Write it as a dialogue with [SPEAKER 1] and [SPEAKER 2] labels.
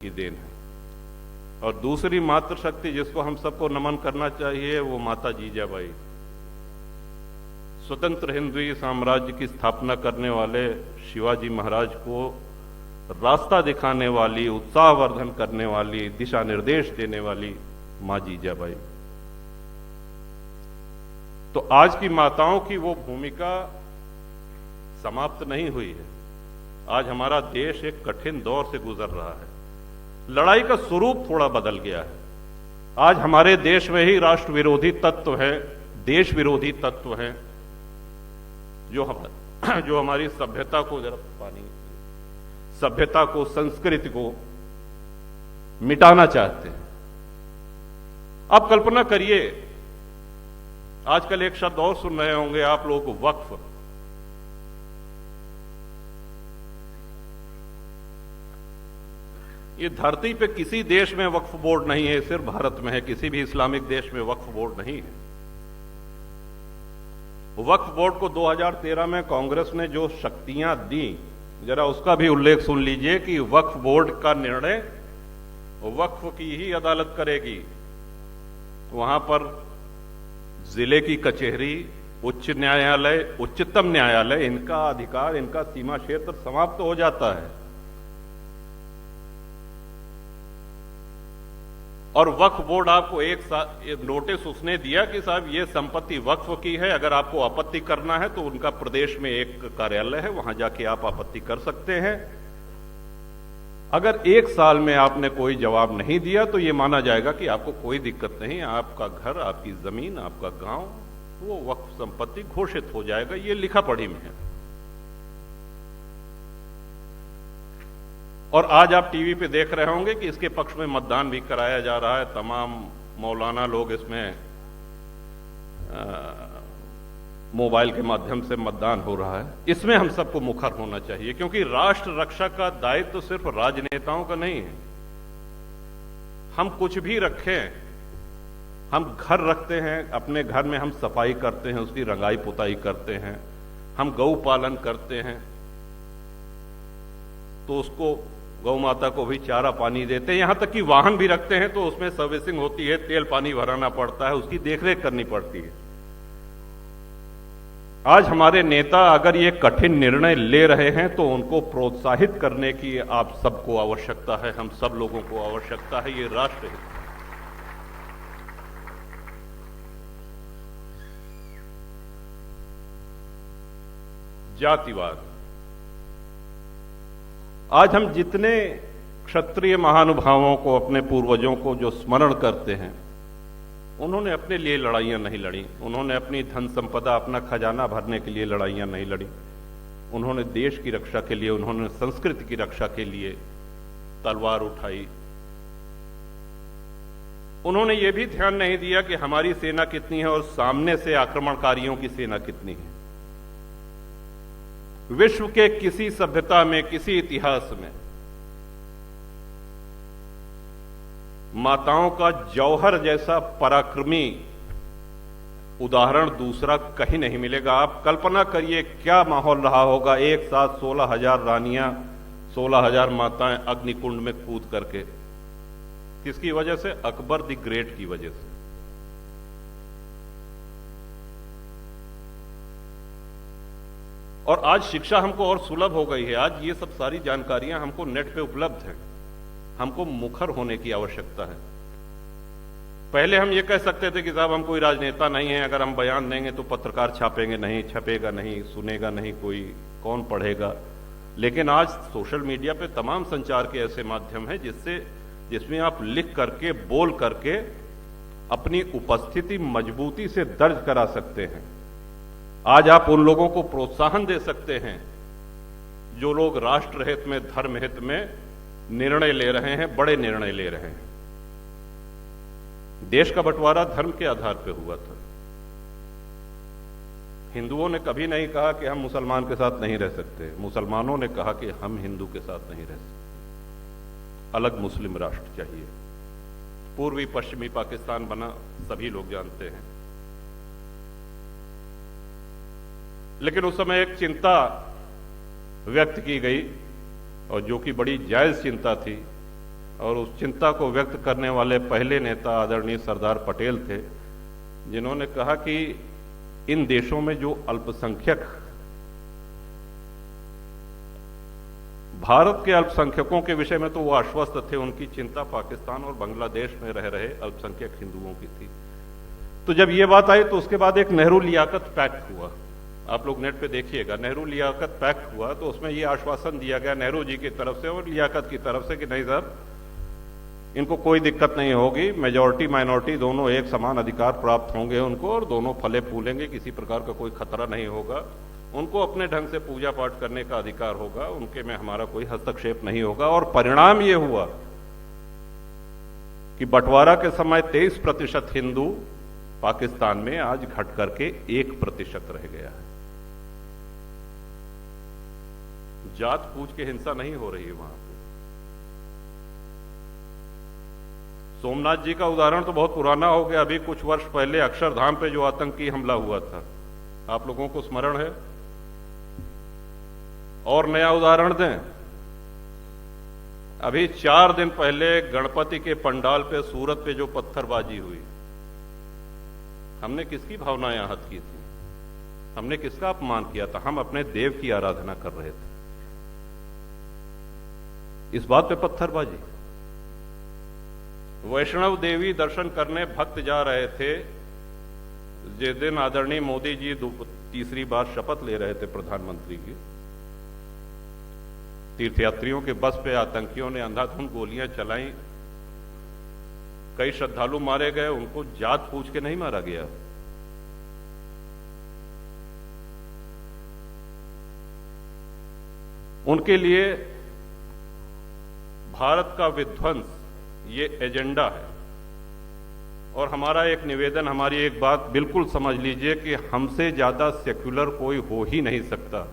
[SPEAKER 1] की देन है। और दूसरी मातृशक्ति जिसको हम सबको नमन करना चाहिए वो माता जीजाबाई, स्वतंत्र हिंदवी साम्राज्य की स्थापना करने वाले शिवाजी महाराज को रास्ता दिखाने वाली, उत्साहवर्धन करने वाली, दिशा निर्देश देने वाली मां जीजाबाई। तो आज की माताओं की वो भूमिका समाप्त नहीं हुई है। आज हमारा देश एक कठिन दौर से गुजर रहा है। लड़ाई का स्वरूप थोड़ा बदल गया है। आज हमारे देश में ही राष्ट्र विरोधी तत्व हैं, देश विरोधी तत्व हैं, जो हमारी सभ्यता को, जरा पानी, सभ्यता को, संस्कृति को मिटाना चाहते हैं। अब कल्पना करिए, आजकल एक शब्द और सुन रहे होंगे आप लोग, वक्फ। ये धरती पे किसी देश में वक्फ बोर्ड नहीं है, सिर्फ भारत में है। किसी भी इस्लामिक देश में वक्फ बोर्ड नहीं है। वक्फ बोर्ड को 2013 में कांग्रेस ने जो शक्तियां दी, जरा उसका भी उल्लेख सुन लीजिए कि वक्फ बोर्ड का निर्णय वक्फ की ही अदालत करेगी। वहां पर जिले की कचहरी, उच्च न्यायालय, उच्चतम न्यायालय, इनका अधिकार, इनका सीमा क्षेत्र समाप्त हो जाता है। और वक्फ बोर्ड आपको एक नोटिस उसने दिया कि साहब ये संपत्ति वक्फ की है, अगर आपको आपत्ति करना है तो उनका प्रदेश में एक कार्यालय है, वहां जाके आप आपत्ति कर सकते हैं। अगर 1 साल में आपने कोई जवाब नहीं दिया तो यह माना जाएगा कि आपको कोई दिक्कत नहीं, आपका घर, आपकी जमीन, आपका गांव, वो वक्फ संपत्ति घोषित हो जाएगा। ये लिखा पढ़ी में है। और आज आप टीवी पे देख रहे होंगे कि इसके पक्ष में मतदान भी कराया जा रहा है। तमाम मौलाना लोग इसमें मोबाइल के माध्यम से मतदान हो रहा है। इसमें हम सबको मुखर होना चाहिए, क्योंकि राष्ट्र रक्षा का दायित्व तो सिर्फ राजनेताओं का नहीं है। हम कुछ भी रखें, हम घर रखते हैं, अपने घर में हम सफाई करते हैं, उसकी रंगाई पुताई करते हैं, हम गौ पालन करते हैं, तो उसको, गौ माता को भी चारा पानी देते हैं। यहां तक कि वाहन भी रखते हैं तो उसमें सर्विसिंग होती है, तेल पानी भराना पड़ता है, उसकी देखरेख करनी पड़ती है। आज हमारे नेता अगर ये कठिन निर्णय ले रहे हैं तो उनको प्रोत्साहित करने की आप सबको आवश्यकता है, हम सब लोगों को आवश्यकता है। ये राष्ट्र हित है। जातिवाद, आज हम जितने क्षत्रिय महानुभावों को, अपने पूर्वजों को जो स्मरण करते हैं, उन्होंने अपने लिए लड़ाइयां नहीं लड़ी, उन्होंने अपनी धन संपदा, अपना खजाना भरने के लिए लड़ाइयां नहीं लड़ी। उन्होंने देश की रक्षा के लिए, उन्होंने संस्कृति की रक्षा के लिए तलवार उठाई। उन्होंने ये भी ध्यान नहीं दिया कि हमारी सेना कितनी है और सामने से आक्रमणकारियों की सेना कितनी है। विश्व के किसी सभ्यता में, किसी इतिहास में माताओं का जौहर जैसा पराक्रमी उदाहरण दूसरा कहीं नहीं मिलेगा। आप कल्पना करिए क्या माहौल रहा होगा, एक साथ 16,000 रानियां, 16,000 माताएं अग्निकुंड में कूद करके। किसकी वजह से? अकबर द ग्रेट की वजह से। और आज शिक्षा हमको और सुलभ हो गई है। आज ये सब सारी जानकारियां हमको नेट पे उपलब्ध हैं। हमको मुखर होने की आवश्यकता है। पहले हम ये कह सकते थे कि साहब हम कोई राजनेता नहीं है, अगर हम बयान देंगे तो पत्रकार छापेंगे नहीं, छपेगा नहीं, सुनेगा नहीं कोई, कौन पढ़ेगा। लेकिन आज सोशल मीडिया पे तमाम संचार के ऐसे माध्यम हैं जिसमें आप लिख करके, बोल करके अपनी उपस्थिति मजबूती से दर्ज करा सकते हैं। आज आप उन लोगों को प्रोत्साहन दे सकते हैं जो लोग राष्ट्र हित में, धर्म हित में निर्णय ले रहे हैं, बड़े निर्णय ले रहे हैं। देश का बंटवारा धर्म के आधार पर हुआ था। हिंदुओं ने कभी नहीं कहा कि हम मुसलमान के साथ नहीं रह सकते, मुसलमानों ने कहा कि हम हिंदू के साथ नहीं रह सकते, अलग मुस्लिम राष्ट्र चाहिए। पूर्वी पश्चिमी पाकिस्तान बना, सभी लोग जानते हैं। लेकिन उस समय एक चिंता व्यक्त की गई, और जो कि बड़ी जायज चिंता थी, और उस चिंता को व्यक्त करने वाले पहले नेता आदरणीय सरदार पटेल थे, जिन्होंने कहा कि इन देशों में जो अल्पसंख्यक, भारत के अल्पसंख्यकों के विषय में तो वो आश्वस्त थे, उनकी चिंता पाकिस्तान और बांग्लादेश में रह रहे अल्पसंख्यक हिंदुओं की थी। तो जब ये बात आई तो उसके बाद एक नेहरू लियाकत पैक्ट हुआ, आप लोग नेट पे देखिएगा, नेहरू लियाकत पैक्ट हुआ। तो उसमें ये आश्वासन दिया गया नेहरू जी की तरफ से और लियाकत की तरफ से कि नहीं सर, इनको कोई दिक्कत नहीं होगी, मेजॉरिटी माइनॉरिटी दोनों एक समान अधिकार प्राप्त होंगे उनको, और दोनों फले फूलेंगे, किसी प्रकार का कोई खतरा नहीं होगा, उनको अपने ढंग से पूजा पाठ करने का अधिकार होगा, उनके में हमारा कोई हस्तक्षेप नहीं होगा। और परिणाम ये हुआ कि बंटवारा के समय 23% हिंदू पाकिस्तान में आज घट करके 1% रह गया है। जात पूछ के हिंसा नहीं हो रही है वहां पे। सोमनाथ जी का उदाहरण तो बहुत पुराना हो गया, अभी कुछ वर्ष पहले अक्षरधाम पे जो आतंकी हमला हुआ था, आप लोगों को स्मरण है? और नया उदाहरण दें, अभी 4 दिन पहले गणपति के पंडाल पे सूरत पे जो पत्थरबाजी हुई, हमने किसकी भावनाएं आहत की थी? हमने किसका अपमान किया था? हम अपने देव की आराधना कर रहे थे, इस बात पे पत्थरबाजी। वैष्णव देवी दर्शन करने भक्त जा रहे थे, जिस दिन आदरणीय मोदी जी तीसरी बार शपथ ले रहे थे प्रधानमंत्री की, तीर्थयात्रियों के बस पे आतंकियों ने अंधाधुंध गोलियां चलाई, कई श्रद्धालु मारे गए, उनको जात पूछ के नहीं मारा गया। उनके लिए भारत का विध्वंस ये एजेंडा है। और हमारा एक निवेदन, हमारी एक बात बिल्कुल समझ लीजिए कि हमसे ज्यादा सेक्युलर कोई हो ही नहीं सकता।